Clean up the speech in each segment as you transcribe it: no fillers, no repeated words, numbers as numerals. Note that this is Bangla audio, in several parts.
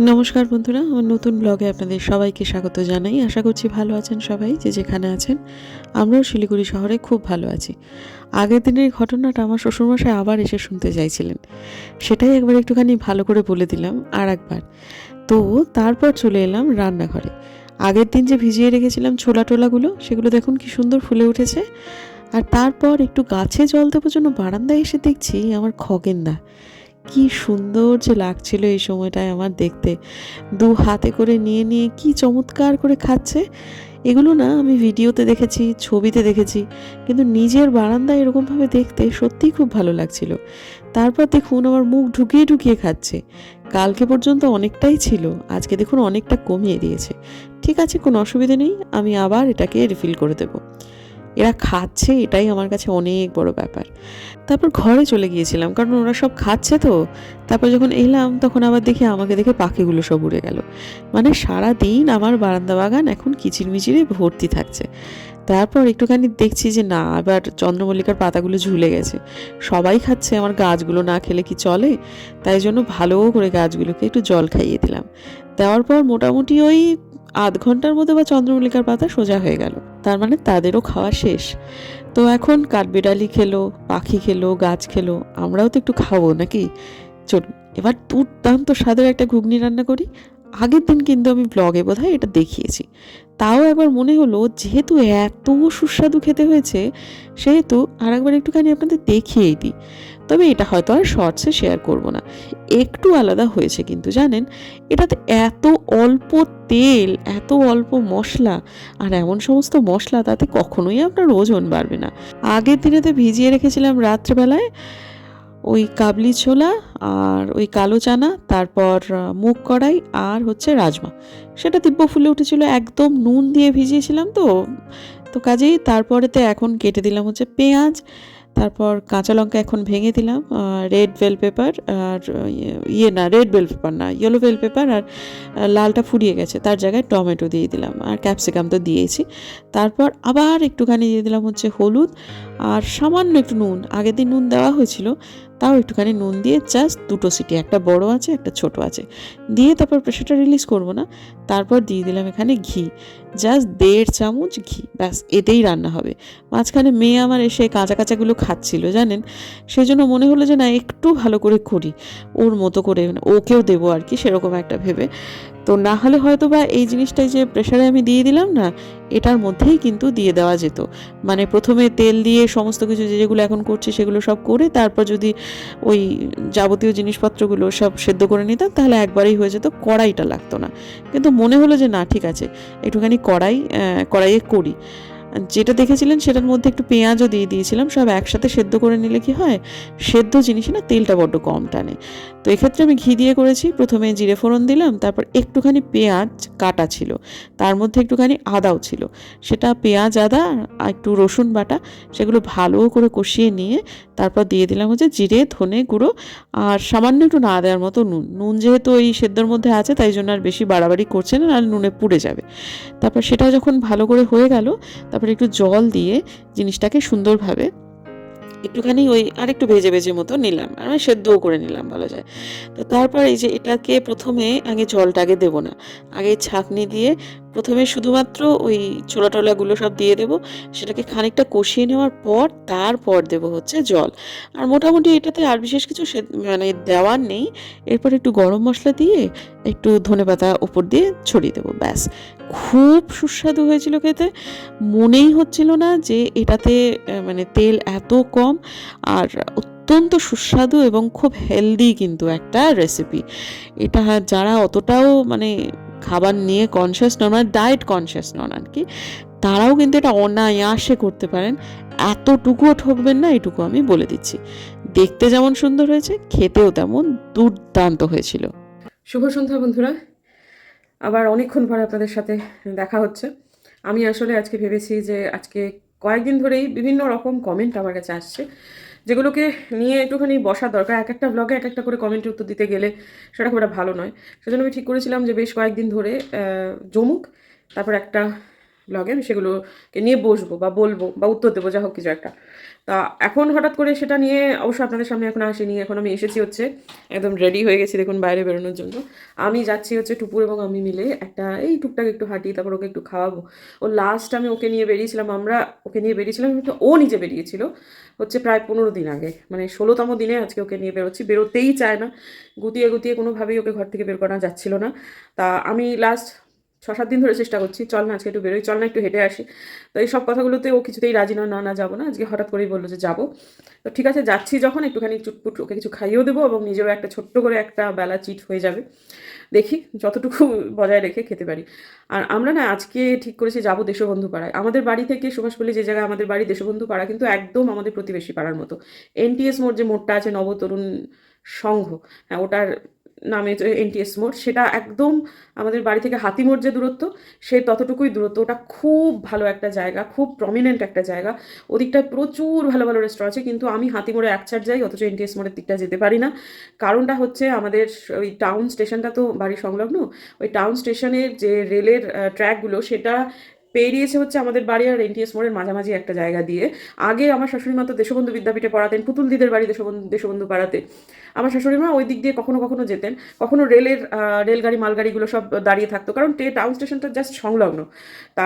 নমস্কার বন্ধুরা, আমার নতুন ব্লগে আপনাদের সবাইকে স্বাগত জানাই। আশা করছি ভালো আছেন সবাই, যে যেখানে আছেন। আমরাও শিলিগুড়ি শহরে খুব ভালো আছি। আগের দিনের ঘটনাটা আমার শ্বশুরমশাই আবার এসে শুনতে চাইছিলেন, সেটাই একবার একটুখানি ভালো করে বলে দিলাম আর একবার। তো তারপর চলে এলাম রান্নাঘরে। আগের দিন যে ভিজিয়ে রেখেছিলাম ছোলা টোলাগুলো, সেগুলো দেখুন কি সুন্দর ফুলে উঠেছে। আর তারপর একটু গাছে জল দেওয়ার জন্য বারান্দায় এসে দেখছি আমার খগেনদা কি সুন্দর যে লাগছিল এই সময়টায় আমার দেখতে। দু হাতে করে নিয়ে নিয়ে কি চমৎকার করে খাচ্ছে। এগুলো না আমি ভিডিওতে দেখেছি, ছবিতে দেখেছি, কিন্তু নিজের বারান্দায় এরকমভাবে দেখতে সত্যিই খুব ভালো লাগছিল। তারপর দেখুন আমার মুখ ঢুকিয়ে ঢুকিয়ে খাচ্ছে। কালকে পর্যন্ত অনেকটাই ছিল, আজকে দেখুন অনেকটা কমিয়ে দিয়েছে। ঠিক আছে, কোনো অসুবিধা নেই, আমি আবার এটাকে রিফিল করে দেবো। এরা খাচ্ছে, এটাই আমার কাছে অনেক বড় ব্যাপার। তারপর ঘরে চলে গিয়েছিলাম, কারণ ওরা সব খাচ্ছে তো। তারপর যখন এলাম তখন আবার দেখি আমাকে দেখে পাখিগুলো সব উড়ে গেল। মানে সারা দিন আমার বারান্দা বাগান এখন কিচিরমিচিরে ভর্তি থাকছে। তারপর একটুখানি দেখছি যে না, আবার চন্দ্রমল্লিকার পাতাগুলো ঝুলে গেছে। সবাই খাচ্ছে, আমার গাছগুলো না খেলে কি চলে? তাই জন্য ভালো করে গাছগুলোকে একটু জল খাইয়ে দিলাম। দেওয়ার পর মোটামুটি ওই আধ ঘন্টার মধ্যে বা চন্দ্রমল্লিকার পাতা সোজা হয়ে গেল। তার মানে তাদেরও খাওয়া শেষ। তো এখন কাঠবিড়ালি খেলো, পাখি খেলো, গাছ খেলো, আমরাও তো একটু খাবো নাকি? চলুন এবার দুর্দান্ত স্বাদের একটা ঘুগনি রান্না করি। আগের দিন কিন্তু আমি ব্লগে বোধহয় এটা দেখিয়েছি, তাও একবার মনে হলো যেহেতু এত সুস্বাদু খেতে হয়েছে, সেহেতু আর একবার একটুখানি আপনাদের দেখিয়েই দিই। তবে এটা হয়তো আর শর্টসে শেয়ার করব না। একটু আলাদা হয়েছে কিন্তু জানেন, এটাতে এত অল্প তেল, এত অল্প মশলা, আর এমন সমস্ত মশলা, তাতে কখনোই আপনার ওজন বাড়বে না। আগের দিনেতে ভিজিয়ে রেখেছিলাম রাত্রেবেলায় ওই কাবলি ছোলা আর ওই কালো চানা, তারপর মুগ কড়াই আর হচ্ছে রাজমা। সেটা দিব্য ফুলে উঠেছিল, একদম নুন দিয়ে ভিজিয়েছিলাম তো। তো কাজেই তারপরেতে এখন কেটে দিলাম হচ্ছে পেঁয়াজ, তারপর কাঁচা লঙ্কা এখন ভেঙে দিলাম, রেড বেল পেপার আর না, রেড বেল পেপার না, ইয়েলো বেল পেপার, আর লালটা ফুরিয়ে গেছে, তার জায়গায় টমেটো দিয়ে দিলাম, আর ক্যাপসিকাম তো দিয়েছি। তারপর আবার একটুখানি দিয়ে দিলাম হচ্ছে হলুদ, আর সামান্য একটু নুন, আগের দিন নুন দেওয়া হয়েছিল, তাও একটুখানি নুন দিয়ে জাস্ট দুটো সিটি, একটা বড় আছে একটা ছোট আছে, দিয়ে তারপর প্রেশারটা রিলিজ করবো না। তারপর দিয়ে দিলাম এখানে ঘি, জাস্ট 1.5 চামচ ঘি, ব্যাস এতেই রান্না হবে। মাঝখানে মেয়ে আমার এসে কাঁচা কাঁচাগুলো খাচ্ছিল জানেন, সেই জন্য মনে হলো যে না, একটু ভালো করে করি, ওর মতো করে, ওকেও দেবো আর কি, সেরকম একটা ভেবে। তো না হলে হয়তো বা এই জিনিসটাই যে প্রেশারে আমি দিয়ে দিলাম না, এটার মধ্যেই কিন্তু দিয়ে দেওয়া যেত। মানে প্রথমে তেল দিয়ে সমস্ত কিছু যেগুলো এখন করছি সেগুলো সব করে, তারপর যদি ওই যাবতীয় জিনিসপত্রগুলো সব সেদ্ধ করে নিতাম, তাহলে একবারেই হয়ে যেত, কড়াইটা লাগতো না। কিন্তু মনে হলো যে না, ঠিক আছে, একটুখানি কড়াইয়ে করি। যেটা দেখেছিলেন সেটার মধ্যে একটু পেঁয়াজও দিয়ে দিয়েছিলাম, সব একসাথে সেদ্ধ করে নিলে কি হয়, সেদ্ধ জিনিসে না তেলটা বড্ড কম টানে। তো এক্ষেত্রে আমি ঘি দিয়ে করেছি। প্রথমে জিরে ফোড়ন দিলাম, তারপর একটুখানি পেঁয়াজ কাটা ছিল, তার মধ্যে একটুখানি আদাও ছিল, সেটা পেঁয়াজ আদা আর একটু রসুন বাটা, সেগুলো ভালো করে কষিয়ে নিয়ে তারপর দিয়ে দিলাম হচ্ছে জিরে ধনে গুঁড়ো, আর সামান্য একটু না দেওয়ার মতো নুন। নুন যেহেতু এই সেদ্ধর মধ্যে আছে, তাই জন্য আর বেশি বাড়াবাড়ি করছে না, আর নুনে পুড়ে যাবে। তারপর সেটা যখন ভালো করে হয়ে গেল, তারপরে একটু জল দিয়ে জিনিসটাকে সুন্দরভাবে একটুখানি ওই আরেকটু ভেজে ভেজে মতো নিলাম, আর আমি সেদ্ধও করে নিলাম বলা যায়। তো তারপর এই যে এটাকে প্রথমে আগে জলটা আগে দেবো না, আগে ছাঁকনি দিয়ে প্রথমে শুধুমাত্র ওই ছোলা টোলাগুলো সব দিয়ে দেবো, সেটাকে খানিকটা কষিয়ে নেওয়ার পর তারপর দেবো হচ্ছে জল। আর মোটামুটি এটাতে আর বিশেষ কিছু মানে দেওয়ার নেই। এরপর একটু গরম মশলা দিয়ে একটু ধনেপাতা ওপর দিয়ে ছড়িয়ে দেবো, ব্যাস। খুব সুস্বাদু হয়েছিল খেতে। মনেই হচ্ছিল না যে এটাতে মানে তেল এত কম, আর অত্যন্ত সুস্বাদু এবং খুব হেলদি কিন্তু একটা রেসিপি এটা। যারা অতটাও মানে খাবার নিয়ে কনসিয়াস নন, মানে ডায়েট কনসিয়াস নন আর কি, তারাও কিন্তু এটা অনায়াসে করতে পারেন। এতটুকুও ঠকবেন না, এটুকু আমি বলে দিচ্ছি। দেখতে যেমন সুন্দর হয়েছে, খেতেও তেমন দুর্দান্ত হয়েছিল। শুভ সন্ধ্যা বন্ধুরা, আবার অনেকক্ষণ পরে আপনাদের সাথে দেখা হচ্ছে। আমি আসলে আজকে ভেবেছি যে আজকে কয়েকদিন ধরেই বিভিন্ন রকম কমেন্ট আমার কাছে আসছে, যেগুলোকে নিয়ে একটুখানি বসার দরকার। এক একটা ব্লগে এক একটা করে কমেন্টের উত্তর দিতে গেলে সেটা খুব একটা ভালো নয়। সেজন্য আমি ঠিক করেছিলাম যে বেশ কয়েকদিন ধরে জমুক, তারপর একটা ব্লগে আমি সেগুলোকে নিয়ে বসবো বা বলবো বা উত্তর দেবো, যা হোক কিছু একটা। তা এখন হঠাৎ করে সেটা নিয়ে অবশ্য আপনাদের সামনে এখন আসিনি, এখন আমি এসেছি হচ্ছে একদম রেডি হয়ে গেছি দেখুন বাইরে বেরোনোর জন্য। আমি যাচ্ছি হচ্ছে টুপুর এবং আমি মিলে একটা এই টুকটাক একটু হাঁটি, তারপর ওকে একটু খাওয়াবো। ও লাস্ট আমি ওকে নিয়ে বেরিয়েছিলাম, ওকে নিয়ে বেরিয়েছিলাম কিন্তু ও নিজে বেরিয়েছিল হচ্ছে প্রায় 15 দিন আগে, মানে 16তম দিনে আজকে ওকে নিয়ে বেরোচ্ছি। বেরোতেই চায় না, গুটিয়ে গুটিয়ে কোনোভাবেই ওকে ঘর থেকে বের করা যাচ্ছিল না। তা আমি লাস্ট 6-7 দিন ধরে চেষ্টা করছি, চল না আজকে একটু বেরোই, চল না একটু হেঁটে আসি। তো এই সব কথাগুলোতে ও কিছুতেই রাজি না, না না যাবো না। আজকে হঠাৎ করেই বললো যে যাবো। তো ঠিক আছে, যাচ্ছি যখন একটুখানি চুটপুট ওকে কিছু খাইয়েও দেবো এবং নিজেরও একটা ছোট্ট করে একটা বেলা চিট হয়ে যাবে। দেখি যতটুকু বজায় রেখে খেতে পারি। আর আমরা না আজকে ঠিক করেছি যাবো দেশবন্ধু পাড়ায়। আমাদের বাড়ি থেকে সুভাষপল্লী যে জায়গায় আমাদের বাড়ি, দেশবন্ধু পাড়া কিন্তু একদম আমাদের প্রতিবেশী পাড়ার মতো। এনটিএস মোড় যে মোড়টা আছে, নবতরুণ সংঘ, হ্যাঁ ওটার নামে যে এনটিএস মোড়, সেটা একদম আমাদের বাড়ি থেকে হাতিমোড় যে দূরত্ব, সেই ততটুকুই দূরত্ব। ওটা খুব ভালো একটা জায়গা, খুব প্রমিনেন্ট একটা জায়গা। ওদিকটায় প্রচুর ভালো ভালো রেস্টুরেন্ট আছে, কিন্তু আমি হাতিমোড়ে একচার যাই, অথচ এনটিএস মোড়ের দিকটা যেতে পারি না। কারণটা হচ্ছে আমাদের ওই টাউন স্টেশনটা তো বাড়ির সংলগ্ন, ওই টাউন স্টেশনের যে রেলের ট্র্যাকগুলো সেটা পেরিয়েছে হচ্ছে আমাদের বাড়ি আর এনটিএস মোড়ের মাঝামাঝি একটা জায়গা দিয়ে। আগে আমার শাশুড়ি মা তো দেশবন্ধু বিদ্যাপীঠে পড়াতেন, পুতুল দিদের বাড়ি দেশবন্ধু পাড়াতে। আমার শাশুড়ি মা ওই দিক দিয়ে কখনো কখনো যেতেন, কখনো রেলগাড়ি মালগাড়িগুলো সব দাঁড়িয়ে থাকতো, কারণ টাউন স্টেশনটা জাস্ট সংলগ্ন। তা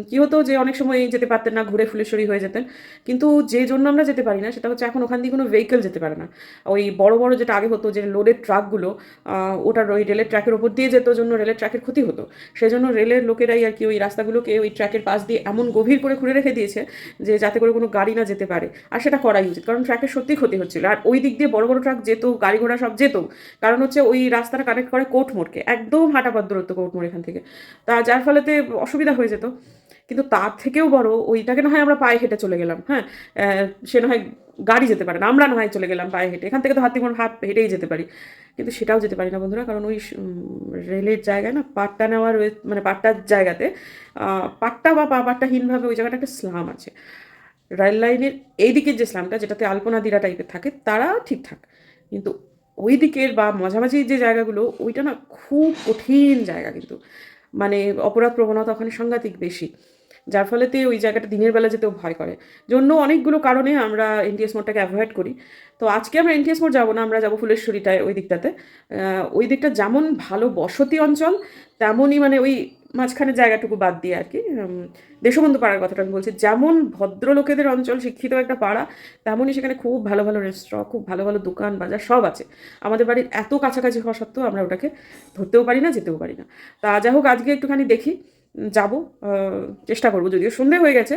কী হতো যে অনেক সময় যেতে পারতেন না, ঘুরে ফুলেশ্বরী হয়ে যেতেন। কিন্তু যে জন্য আমরা যেতে পারি না সেটা হচ্ছে এখন ওখান দিয়ে কোনো ভেহিকেল যেতে পারে না। ওই বড় বড় যেটা আগে হতো যে লোডের ট্রাকগুলো ওটার ওই রেলের ট্র্যাকের ওপর দিয়ে যেত, জন্য রেলের ট্র্যাকের ক্ষতি হতো। সেজন্য রেলের লোকেরাই আর কি ওই রাস্তাগুলোকে ওই ট্র্যাকের পাশ দিয়ে এমন গভীর করে খুঁড়ে রেখে দিয়েছে যে যাতে করে কোনো গাড়ি না যেতে পারে। আর সেটা করাই উচিত, কারণ ট্র্যাকের সত্যিই ক্ষতি হচ্ছিল। আর ওই দিক দিয়ে বড় বড় ট্রাক যেত, গাড়ি ঘোড়া সব যেত, কারণ হচ্ছে ওই রাস্তাটা কানেক্ট করে কোর্ট মোড়কে, একদম হাঁটাপথ দূরত্ব কোর্ট মোড় এখান থেকে। তা যার ফলেতে অসুবিধা হয়ে যেত। কিন্তু তার থেকেও বড়, ওইটাকে না হয় আমরা পায়ে হেঁটে চলে গেলাম, হ্যাঁ সে না হয় গাড়ি যেতে পারে না, আমরা না হয় চলে গেলাম পায়ে হেঁটে, এখান থেকে তো হাতিমোড় হেঁটেই যেতে পারি। কিন্তু সেটাও যেতে পারি না বন্ধুরা, কারণ ওই রেলের জায়গায় না পাট্টা নেওয়ার মানে পাট্টার জায়গাতে পাট্টা বা পাট্টাহীনভাবে ওই জায়গাটা একটা স্লাম আছে। রেল লাইনের এই দিকের যে স্লামটা, যেটাতে আলপনা দিরা টাইপের থাকে, তারা ঠিকঠাক, কিন্তু ওই দিকের বা মাঝামাঝি যে জায়গাগুলো, ওইটা না খুব কঠিন জায়গা, কিন্তু মানে অপরাধ প্রবণতা ওখানে সাংঘাতিক বেশি। যার ফলেতে ওই জায়গাটা দিনের বেলা যেতেও ভয় করে, জন্য অনেকগুলো কারণে আমরা এনটিএস মোড়টাকে অ্যাভয়েড করি। তো আজকে আমরা এনটিএস মোড় যাবো না, আমরা যাবো ফুলেশ্বরীটায়, ওই দিকটাতে। ওই দিকটা যেমন ভালো বসতি অঞ্চল, তেমনই মানে ওই মাঝখানের জায়গাটুকু বাদ দিয়ে আর কি দেশবন্ধু পাড়ার কথাটা আমি বলছি, যেমন ভদ্রলোকেদের অঞ্চল, শিক্ষিত একটা পাড়া, তেমনই সেখানে খুব ভালো ভালো রেস্টুরেন্ট, খুব ভালো ভালো দোকান বাজার সব আছে। আমাদের বাড়ির এত কাছাকাছি হওয়া সত্ত্বেও আমরা ওটাকে ধরতেও পারি না, যেতেও পারি না। তা যাই হোক, আজকে একটুখানি দেখি যাবো, চেষ্টা করবো, যদিও সন্ধে হয়ে গেছে,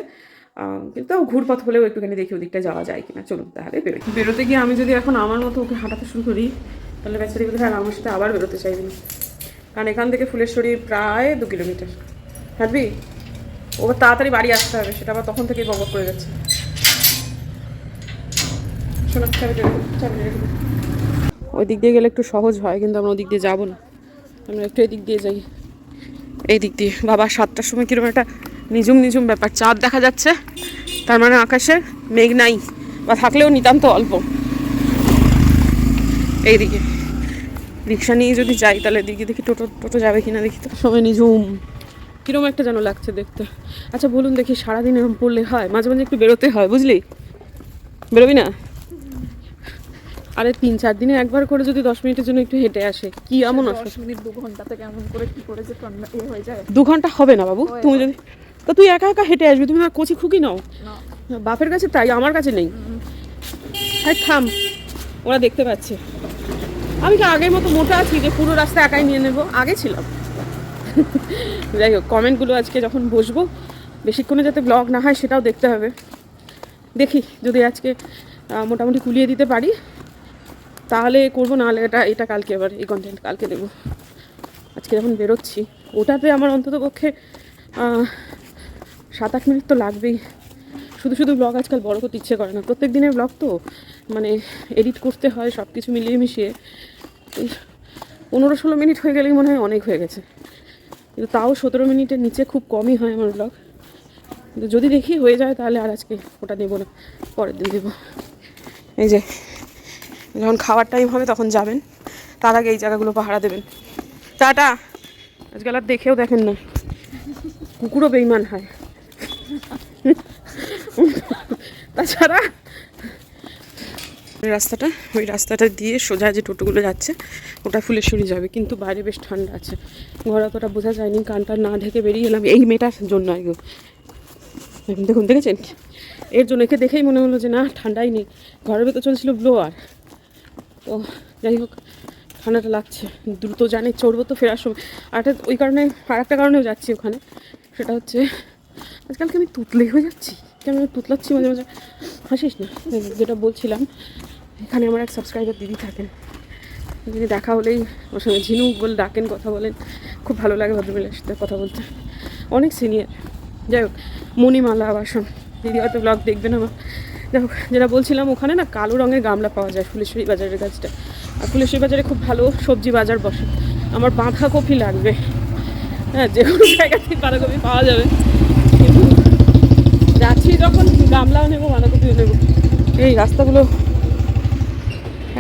কিন্তু ঘুরপথ হলেও একটুখানি দেখি ওদিকটা যাওয়া যায় কিনা। চলুন তাহলে বেরোই। বেরোতে গিয়ে আমি যদি এখন আমার মতো ওকে হাঁটাতে শুরু করি, তাহলে বেচারি বোধ হয় আর আমার সাথে আবার বেরোতে চাইবে না, কারণ এখান থেকে ফুলেশ্বরী প্রায় 2 কিলোমিটার। হাঁটবি? ওবার তাড়াতাড়ি বাড়ি আসতে হবে, সেটা আবার তখন থেকেই বকবক করে যাচ্ছে। শোনা, ওই দিক দিয়ে গেলে একটু সহজ হয়, কিন্তু আমরা ওই দিক দিয়ে যাবো না, আমরা একটু এদিক দিয়ে যাই। এই দিক দিয়ে বাবা 7টার সময় কিরকম একটা নিঝুম নিঝুম ব্যাপার, চাঁদ দেখা যাচ্ছে, তার মানে আকাশে মেঘ নাই, বা থাকলেও নিতান্ত অল্প। এইদিকে রিক্সা নিয়ে যদি যাই তাহলে দিকে দেখি টোটো যাবে কিনা দেখি। তো সময় নিঝুম কিরকম একটা যেন লাগছে দেখতে। আচ্ছা বলুন দেখি, সারাদিন এরকম পড়লে হয়? মাঝে মাঝে একটু বেরোতে হয়, বুঝলি? বেরোবি না? আরে 3-4 দিনে একবার করে যদি 10 মিনিটের জন্য একটু হেঁটে আসে, কি এমন 10 মিনিট 2 ঘন্টাতে কেমন করে কি করে যে হয়ে যায়? 2 ঘন্টা হবে না বাবু, তুমি যদি তো তুই একা একা হেঁটে আসবি, তুমি আর কচি খুকি নাও বাপের কাছে, তাই আমার কাছে নেই। হ্যাঁ থাম, ওরা দেখতে পাচ্ছে আমি কি আগের মতো মোটা আছি যে পুরো রাস্তা একাই নিয়ে নেবো? আগে ছিলাম। যাই হোক, কমেন্টগুলো আজকে যখন বসবো বেশিক্ষণে যাতে ব্লগ না হয় সেটাও দেখতে হবে। দেখি যদি আজকে মোটামুটি কুলিয়ে দিতে পারি তাহলে করবো, নাহলে এটা কালকে, আবার এই কন্টেন্ট কালকে দেবো। আজকে যখন বেরোচ্ছি ওটাতে আমার অন্তত পক্ষে 7-8 মিনিট তো লাগবেই। শুধু শুধু ব্লগ আজকাল বড় করতে ইচ্ছে করে না, প্রত্যেক দিনের ব্লগ তো মানে এডিট করতে হয়, সব কিছু মিলিয়ে মিশিয়ে 15-16 মিনিট হয়ে গেলেই মনে হয় অনেক হয়ে গেছে, কিন্তু তাও 17 মিনিটের নিচে খুব কমই হয় আমার ব্লগ। কিন্তু যদি দেখি হয়ে যায় তাহলে আর আজকে ওটা দেবো না, পরের দিন দেবো। এই যে যখন খাওয়ার টাইম হবে তখন যাবেন, তার আগে এই জায়গাগুলো পাহারা দেবেন। টাটা। আজকাল আর দেখেও দেখেন না, কুকুরও বেইমান হয়। তাছাড়া রাস্তাটা, ওই রাস্তাটা দিয়ে সোজা যে টোটোগুলো যাচ্ছে ওটা ফুলেশ্বরী যাবে, কিন্তু বাইরে বেশ ঠান্ডা আছে, ঘরে অতটা বোঝা যায়নি, কানটা না ঢেকে বেরিয়ে এলাম এই মেয়েটার জন্য। আগে দেখুন দেখেছেন, এর জন্য একে দেখেই মনে হলো যে না ঠান্ডাই নেই, ঘরের ভেতর চলছিল ব্লোয়ার। তো যাই হোক ঠান্ডাটা লাগছে, দ্রুত জানে চড়বো তো ফেরার সময়। আর ওই কারণে আর একটা কারণেও যাচ্ছি ওখানে, সেটা হচ্ছে আজকালকে আমি তুতলেই হয়ে যাচ্ছি, কেন আমি তুতলাচ্ছি মাঝে মাঝে, হাসিস না। যেটা বলছিলাম, এখানে আমার এক সাবস্ক্রাইবার দিদি থাকেন, যিনি দেখা হলেই ওর সঙ্গে ঝিনুক বলে ডাকেন, কথা বলেন, খুব ভালো লাগে ভদ্রমহিলার সাথে কথা বলতে, অনেক সিনিয়র। যাই হোক মণিমালা আবাসন দিদি হয়তো ব্লগ দেখবেন আমার। যাই হোক যেটা বলছিলাম, ওখানে না কালো রঙের গামলা পাওয়া যায় ফুলেশ্বরী বাজারের কাছটা, আর ফুলেশ্বরী বাজারে খুব ভালো সবজি বাজার বসে। আমার বাঁধাকপি লাগবে, হ্যাঁ যে কোনো জায়গা থেকে বাঁধাকপি পাওয়া যাবে, কিন্তু যাচ্ছি যখন গামলাও নেবো বাঁধাকপিও নেবো। এই রাস্তাগুলো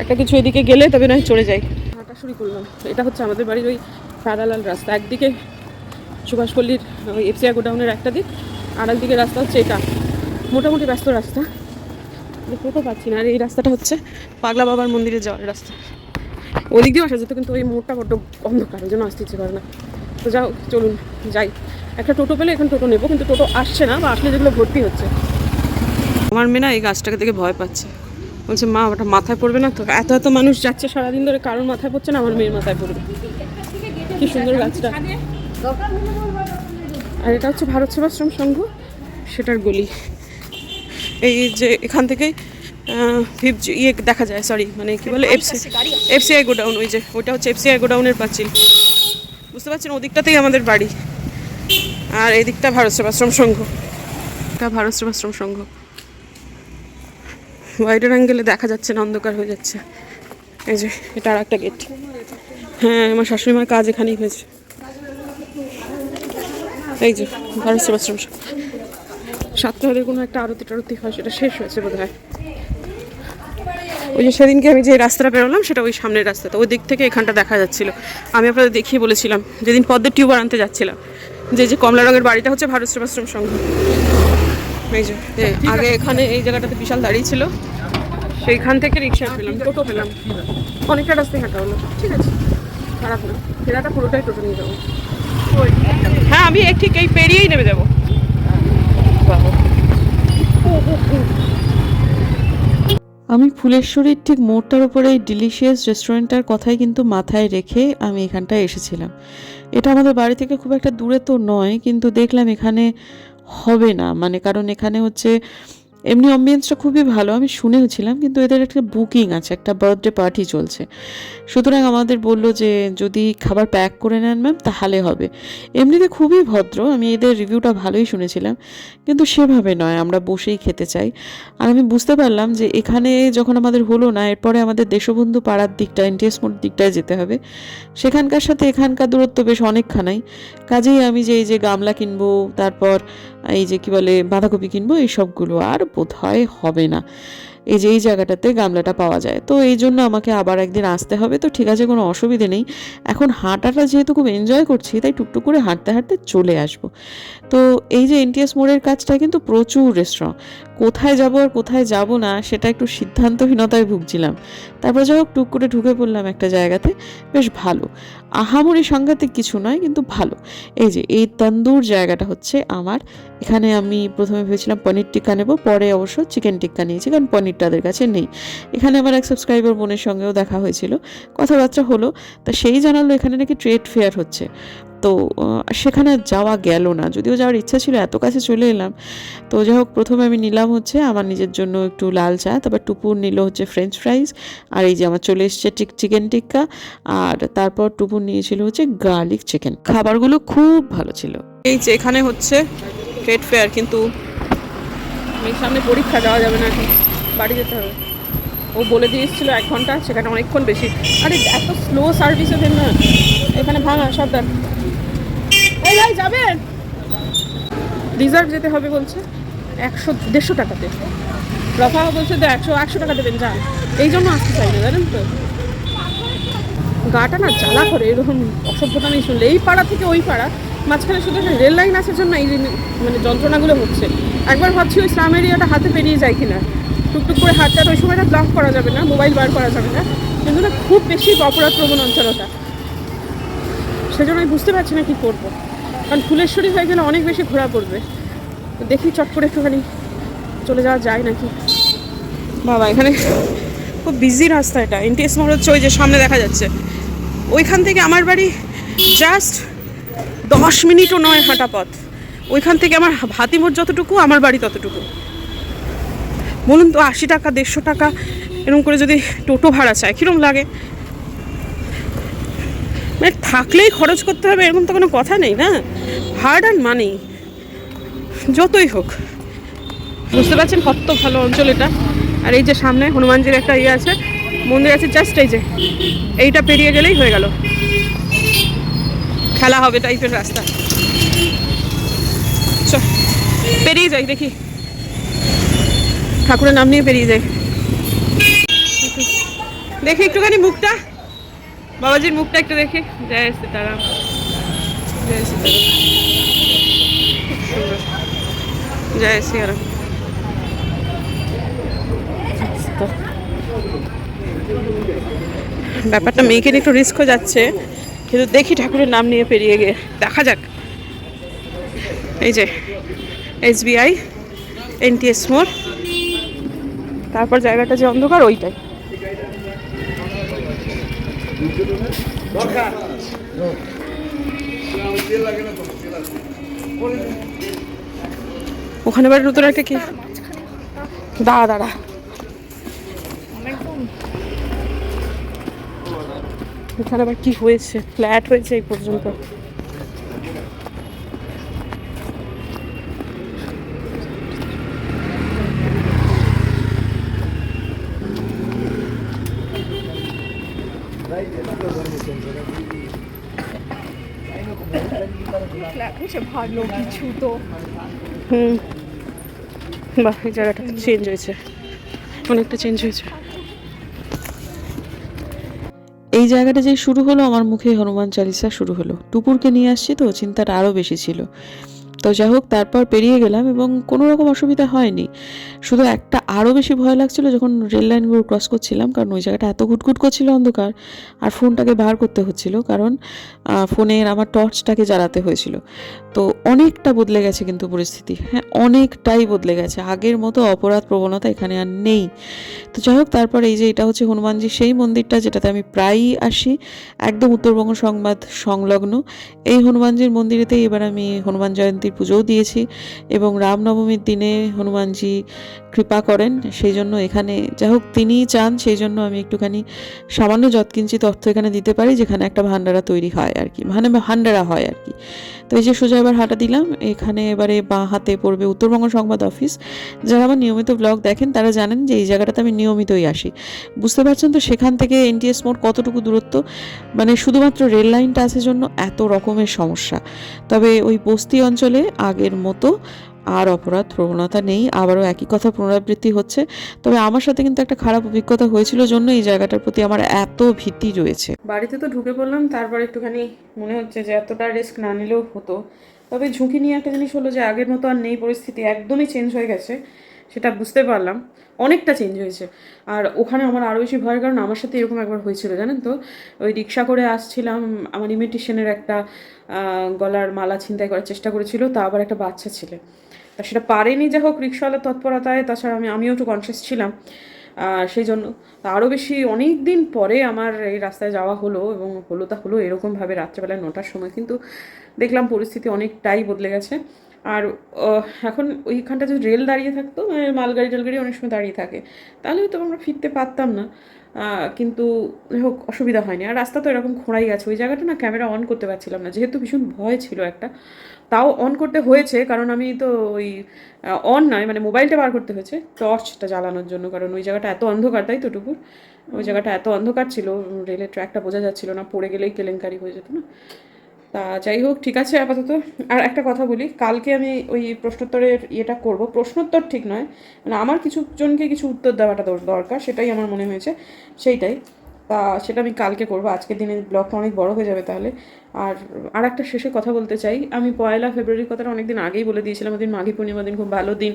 একটা কিছু এদিকে গেলে তবে নয় চড়ে যাই। হাঁটা শুরু করলাম, এটা হচ্ছে আমাদের বাড়ির ওই প্যারালাল রাস্তা, একদিকে সুভাষপল্লীর ওই এফসিআই গোডাউনের একটা দিক, আর একদিকে রাস্তা হচ্ছে এটা, মোটামুটি ব্যস্ত রাস্তা, দেখতে তো পাচ্ছি না। আর এই রাস্তাটা হচ্ছে পাগলা বাবার মন্দিরে যাওয়ার রাস্তা, ওদিক দিয়েও আসা যেত, কিন্তু ওই মোড়টা বড্ড অন্ধকার, ওই জন্য আসতে ইচ্ছে করে না। তো যাও চলুন যাই, একটা টোটো পেলে এখন টোটো নেবো, কিন্তু টোটো আসছে না, বা আসলে যেগুলো ভর্তি হচ্ছে। আমার মেয়ে না এই গাছটাকে দেখে ভয় পাচ্ছে, বলছে মা ওটা মাথায় পড়বে না তো, এত এত মানুষ যাচ্ছে সারাদিন ধরে, কারোর মাথায় পড়ছে না, আমার মেয়ের মাথায় পড়বে। কি সুন্দর গাছটা। আর এটা হচ্ছে ভারত সেবাশ্রম সংঘ, সেটার গলি। এই যে এখান থেকেই ইয়ে দেখা যায়, সরি মানে কি বলে এফসিআই গোডাউন, ওই যে ওইটা হচ্ছে এফসিআই গোডাউনের পাঁচিল, বুঝতে পারছেন, ওদিকটাতেই আমাদের বাড়ি। আর এই দিকটা ভারত সেবাশ্রম সংঘ, এটা ভারত সেবাশ্রম সংঘ। ওয়াইডার অ্যাঙ্গেলে দেখা যাচ্ছে না, অন্ধকার হয়ে যাচ্ছে। এই যে এটা আর একটা গেট। হ্যাঁ আমার শাশুড়ি মার কাজ এখানেই হয়েছে। এই যে ভারত সেবাশ্রম সংঘ, সাতটাদের কোনো একটা আরতি টারতি হয়, সেটা শেষ হয়েছে বোধ হয়। ওই যে সেদিনকে আমি যে রাস্তাটা বেরোলাম সেটা ওই সামনের রাস্তাটা, ওই দিক থেকে এখানটা দেখা যাচ্ছিল। আমি আপনাদের দেখিয়ে বলেছিলাম যেদিন পদ্মের টিউবার আনতে যাচ্ছিলাম, যে কমলা রঙের বাড়িটা হচ্ছে ভারত সেবাশ্রম সংঘ। এই যে আগে এখানে এই জায়গাটাতে বিশাল দাঁড়িয়ে ছিল, সেইখান থেকে রিক্সা পেলাম, টোটো পেলাম, অনেকটা রাস্তায় হাঁটা হলো, ঠিক আছে খারাপ না, ফেরাটা পুরোটাই টোটো নিয়ে যাবো। হ্যাঁ আমি ঠিক এই পেরিয়েই নেমে যাবো। আমি ফুলেশ্বরীর ঠিক মোড়টার উপরে এই ডিলিশিয়াস রেস্টুরেন্টটার কথাই কিন্তু মাথায় রেখে আমি এখানটায় এসেছিলাম। এটা আমাদের বাড়ি থেকে খুব একটা দূরে তো নয়, কিন্তু দেখলাম এখানে হবে না, মানে কারণ এখানে হচ্ছে এমনি অ্যাম্বিয়েন্সটা খুবই ভালো, আমি শুনেওছিলাম, কিন্তু এদের একটা বুকিং আছে, একটা বার্থডে পার্টি চলছে, সুতরাং আমাদের বললো যে যদি খাবার প্যাক করে নেন ম্যাম তাহলে হবে। এমনিতে খুবই ভদ্র, আমি এদের রিভিউটা ভালোই শুনেছিলাম, কিন্তু সেভাবে নয়, আমরা বসেই খেতে চাই। আর আমি বুঝতে পারলাম যে এখানে যখন আমাদের হলো না, এরপরে আমাদের দেশবন্ধু পাড়ার দিকটা এনটিএস মোড় দিকটায় যেতে হবে, সেখানকার সাথে এখানকার দূরত্ব বেশ অনেকখানাই, কাজেই আমি যে এই যে গামলা কিনবো, তারপর এই যে কি বলে বাঁধাকপি কিনবো, এই সবগুলো আর বোধহয় হবে না। এই যে এই জায়গাটাতে গামলাটা পাওয়া যায়, তো এই জন্য আমাকে আবার একদিন আসতে হবে। তো ঠিক আছে, কোনো অসুবিধে নেই, এখন হাঁটাটা যেহেতু খুব এনজয় করছি, তাই টুকটুক করে হাঁটতে হাঁটতে চলে আসবো। তো এই যে এনটিএস মোড়ের কাছটায় কিন্তু প্রচুর রেস্টুরেন্ট, কোথায় যাব আর কোথায় যাব না সেটা একটু সিদ্ধান্তহীনতায় ভুগছিলাম। তারপর যাই হোক টুক করে ঢুকে পড়লাম একটা জায়গাতে, বেশ ভালো, আহামরি সাংঘাতিক কিছু নয় কিন্তু ভালো। এই যে এই তন্দুর জায়গাটা হচ্ছে আমার, এখানে আমি প্রথমে ভেবেছিলাম পনির টিক্কা নেব, পরে অবশ্য চিকেন টিক্কা নিয়েছি, কারণ পনির তাদের কাছে নেই। এখানে আমার এক সাবস্ক্রাইবার বোনের সঙ্গেও দেখা হয়েছিল, কথাবার্তা হলো, তা সেই জানালো এখানে নাকি ট্রেড ফেয়ার হচ্ছে। তো সেখানে যাওয়া গেল না, যদিও যাওয়ার ইচ্ছা ছিল, এত কাছে চলে এলাম। তো যাই হোক প্রথমে আমি নিলাম হচ্ছে আমার নিজের জন্য একটু লাল চা, তারপর টুপুর নিল হচ্ছে ফ্রেঞ্চ ফ্রাইজ, আর এই যে আমার চলে এসছে চিকেন টিক্কা, আর তারপর টুপুর নিয়েছিল হচ্ছে গার্লিক চিকেন। খাবারগুলো খুব ভালো ছিল। এই যে এখানে হচ্ছে ট্রেড ফেয়ার, কিন্তু এই সামনে পরীক্ষা যাওয়া যাবে না, এখন বাড়ি যেতে হবে। ও বলে দিয়ে এসেছিলো 1 ঘন্টা, সেখানে অনেকক্ষণ বেশি। আরে এত স্লো সার্ভিস ওদের না এখানে, ভাঙা সাবধান। এই ভাই যাবেন, রিজার্ভ যেতে হবে বলছে 100-150 টাকাতে, রফাও বলছে তো 100 টাকা দেবেন যান, এই জন্য আসতে চাই না জানেন তো, গাটা না জ্বালা করে এরকম অসভ্যতা নেই শুনলে। এই পাড়া থেকে ওই পাড়া মাঝখানে শুধু একটা রেল লাইন আসার জন্য এই মানে যন্ত্রণাগুলো হচ্ছে। একবার ভাবছি ওই স্লাম এরিয়াটা হাতে পেরিয়ে যায় কিনা, টুকটুক করে হাতটা, ওই সময়টা ব্লক করা যাবে না, মোবাইল বার করা যাবে না, কিন্তু না খুব বেশি অপরাধ প্রবণ অঞ্চলতা, সেজন্য আমি বুঝতে পারছি না কী করবো। কারণ ফুলেশ্বরী হয়ে গেলে অনেক বেশি ঘোরা পড়বে, তো দেখি চট করে একটুখানি চলে যাওয়া যায় নাকি। বাবা এখানে খুব বিজি রাস্তা, এটা এনটিএস মোড় হচ্ছে ওই যে সামনে দেখা যাচ্ছে, ওইখান থেকে আমার বাড়ি জাস্ট 10 মিনিটও নয় হাঁটা পথ। ওইখান থেকে আমার হাতিমোড় যতটুকু, আমার বাড়ি ততটুকু। বলুন তো 80 টাকা 150 টাকা এরকম করে যদি টোটো ভাড়া চায় কীরকম লাগে? মানে থাকলেই খরচ করতে হবে এরকম তো কোনো কথা নেই না, হার্ড অ্যান্ড মানি যতই হোক। বুঝতে পারছেন কত ভালো অঞ্চল এটা। আর এই যে সামনে হনুমানজির একটা ইয়ে আছে, মন্দির আছে, জাস্ট এই যে এইটা পেরিয়ে গেলেই হয়ে গেল, খেলা হবে টাইপের রাস্তা। পেরিয়ে যাই, দেখি ঠাকুরের নাম নিয়ে পেরিয়ে যাই, দেখি একটুখানি মুখটা, বাবাজির মুখটা একটু দেখি। জয় সীতারাম, জয় সীতারাম, খুব সুন্দর, জয় সীতারাম। ব্যাপারটা মেয়েকে একটু রিস্ক হয়ে যাচ্ছে, কিন্তু দেখি ঠাকুরের নাম নিয়ে পেরিয়ে গিয়ে দেখা যাক। এই যে SBI NTS মোড়, তারপর জায়গাটা যে অন্ধকার ওইটাই। ওখানে বাড়ি নতুন একটা কি দাঁড়া এখানে আবার কি হয়েছে, ফ্ল্যাট হয়েছে এই পর্যন্ত। ভালো কিছু তো বাহ, এই জায়গাটা চেঞ্জ হয়েছে, অনেকটা চেঞ্জ হয়েছে। এই জায়গাটা যেই শুরু হলো আমার মুখে হনুমান চালিসা শুরু হলো। টুপুরকে নিয়ে আসছি তো চিন্তাটা আরও বেশি ছিল। তো যাই হোক, তারপর পেরিয়ে গেলাম এবং কোনো রকম অসুবিধা হয়নি। শুধু একটা আরও বেশি ভয় লাগছিল যখন রেল লাইনগুলো ক্রস করছিলাম, কারণ ওই জায়গাটা এত ঘুটঘুট করছিল অন্ধকার, আর ফোনটাকে বার করতে হচ্ছিল, কারণ ফোনের আমার টর্চটাকে জ্বালাতে হয়েছিল। তো অনেকটা বদলে গেছে কিন্তু পরিস্থিতি, হ্যাঁ অনেকটাই বদলে গেছে, আগের মতো অপরাধ প্রবণতা এখানে আর নেই। তো যাই হোক, তারপর এই যে এটা হচ্ছে হনুমানজি সেই মন্দিরটা যেটাতে আমি প্রায়ই আসি, একদম উত্তরবঙ্গ সংবাদ সংলগ্ন। এই হনুমানজির মন্দিরেতেই এবার আমি হনুমান জয়ন্তীর পুজোও দিয়েছি, এবং রামনবমীর দিনে হনুমানজি কৃপা করেন, সেই জন্য এখানে যাই হোক তিনিই চান, সেই জন্য আমি একটুখানি সামান্য যৎকিঞ্চিত অর্থ এখানে দিতে পারি, যেখানে একটা ভান্ডারা তৈরি হয় আর কি, মানে ভান্ডারা হয় আর কি। তো এই যে সোজা এবার হাঁটা দিলাম, এখানে এবারে বাঁ হাতে পড়বে উত্তরবঙ্গ সংবাদ অফিস। যারা আমার নিয়মিত ব্লগ দেখেন তারা জানেন যে এই জায়গাটাতে আমি নিয়মিতই আসি। বুঝতে পারছেন তো সেখান থেকে NTS মোড় কতটুকু দূরত্ব, মানে শুধুমাত্র রেল লাইনটা আছে জন্য এত রকমের সমস্যা। তবে ওই বস্তি অঞ্চলে আগের মতো আর অপরাধ প্রবণতা নেই, আবারও একই কথা পুনরাবৃত্তি হচ্ছে। তবে আমার সাথে কিন্তু একটা খারাপ অভিজ্ঞতা হয়েছিল জন্য এই জায়গাটার প্রতি আমার এত ভীতি রয়েছে। বাড়িতে তো ঢুকে পড়লাম, তারপর একটুখানি মনে হচ্ছে যে এতটা রিস্ক না নিলেও হতো। তবে ঝুঁকি নিয়ে একটা জিনিস হলো যে আগের মতো আর নেই, পরিস্থিতি একদমই চেঞ্জ হয়ে গেছে, সেটা বুঝতে পারলাম, অনেকটা চেঞ্জ হয়েছে। আর ওখানে আমার আরও বেশি ভয়, কারণ আমার সাথে এরকম একবার হয়েছিল জানেন তো, ওই রিক্সা করে আসছিলাম, আমার ইমিটেশনের একটা গলার মালা ছিনতাই করার চেষ্টা করেছিল, তা আবার একটা বাচ্চা ছেলে, তা সেটা পারেনি, যা হোক রিক্সাওয়ালার তৎপরতায়, তাছাড়া আমিও একটু কনসিয়াস ছিলাম, সেই জন্য আরও বেশি অনেক দিন পরে আমার এই রাস্তায় যাওয়া হলো, এবং হলো এরকমভাবে রাত্রেবেলায় 9টার সময়, কিন্তু দেখলাম পরিস্থিতি অনেকটাই বদলে গেছে। আর এখন ওইখানটা যদি রেল দাঁড়িয়ে থাকতো, মালগাড়ি টালগাড়ি অনেক সময় দাঁড়িয়ে থাকে, তাহলে হয়তো আমরা ফিরতে পারতাম না, কিন্তু হোক অসুবিধা হয়নি। আর রাস্তা তো এরকম খোঁড়াই গেছে, ওই জায়গাটা না ক্যামেরা অন করতে পারছিলাম না, যেহেতু ভীষণ ভয় ছিল একটা, তাও অন করতে হয়েছে, কারণ আমি তো ওই অন নয়, মানে মোবাইলটা বার করতে হয়েছে টর্চটা জ্বালানোর জন্য, কারণ ওই জায়গাটা এত অন্ধকার, তাই তো টুকুর, ওই জায়গাটা এত অন্ধকার ছিল, রেলের ট্র্যাকটা বোঝা যাচ্ছিল না, পড়ে গেলেই কেলেঙ্কারি হয়ে যেত না। তা যাই হোক, ঠিক আছে আপাতত। আর একটা কথা বলি, কালকে আমি ওই প্রশ্নোত্তরের ইয়েটা করব, প্রশ্নোত্তর ঠিক নয়, মানে আমার কিছু জনকে কিছু উত্তর দেওয়াটা দরকার, সেটাই আমার মনে হয়েছে, সেইটাই। তা সেটা আমি কালকে করবো, আজকের দিনে ব্লগটা অনেক বড় হয়ে যাবে তাহলে। আর একটা শেষে কথা বলতে চাই, আমি 1 ফেব্রুয়ারির কথাটা অনেক দিন আগেই বলে দিয়েছিলাম, ওই দিন মাঘী পূর্ণিমা দিন, খুব ভালো দিন।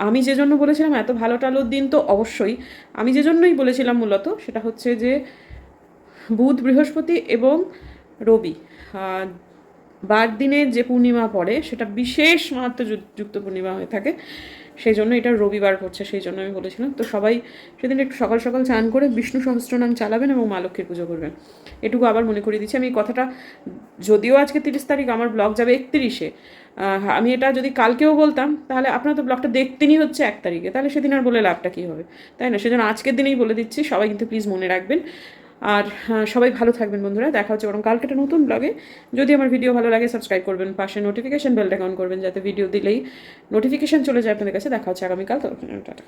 আমি যে জন্য বলেছিলাম এত ভালো টালো দিন, তো অবশ্যই আমি যে জন্যই বলেছিলাম মূলত সেটা হচ্ছে যে বুধ, বৃহস্পতি এবং রবি বার দিনের যে পূর্ণিমা পড়ে সেটা বিশেষ মাহাত্ম্য যুক্ত পূর্ণিমা হয়ে থাকে, সেই জন্য এটা রবিবার পড়ছে, সেই জন্য আমি বলেছিলাম। তো সবাই সেদিন একটু সকাল সকাল স্নান করে বিষ্ণু সহস্রনাম চালাবেন এবং মা লক্ষ্মীর পুজো করবেন, এটুকু আবার মনে করিয়ে দিচ্ছি। আমি এই কথাটা, যদিও আজকে 30 তারিখ, আমার ব্লগ যাবে 31-এ, আমি এটা যদি কালকেও বলতাম তাহলে আপনারা তো ব্লগটা দেখতেনই হচ্ছে 1 তারিখে, তাহলে সেদিন আর বলে লাভটা কী হবে, তাই না? সেজন্য আজকের দিনেই বলে দিচ্ছি, সবাই কিন্তু প্লিজ মনে রাখবেন। আর সবাই ভালো থাকবেন বন্ধুরা, দেখা হচ্ছে বরং কালকে একটা নতুন ব্লগে। যদি আমার ভিডিও ভালো লাগে সাবস্ক্রাইব করবেন, পাশে নোটিফিকেশন বেলটা অন করবেন, যাতে ভিডিও দিলেই নোটিফিকেশন চলে যায় আপনাদের কাছে। দেখা হচ্ছে আগামীকাল, তো টাটা।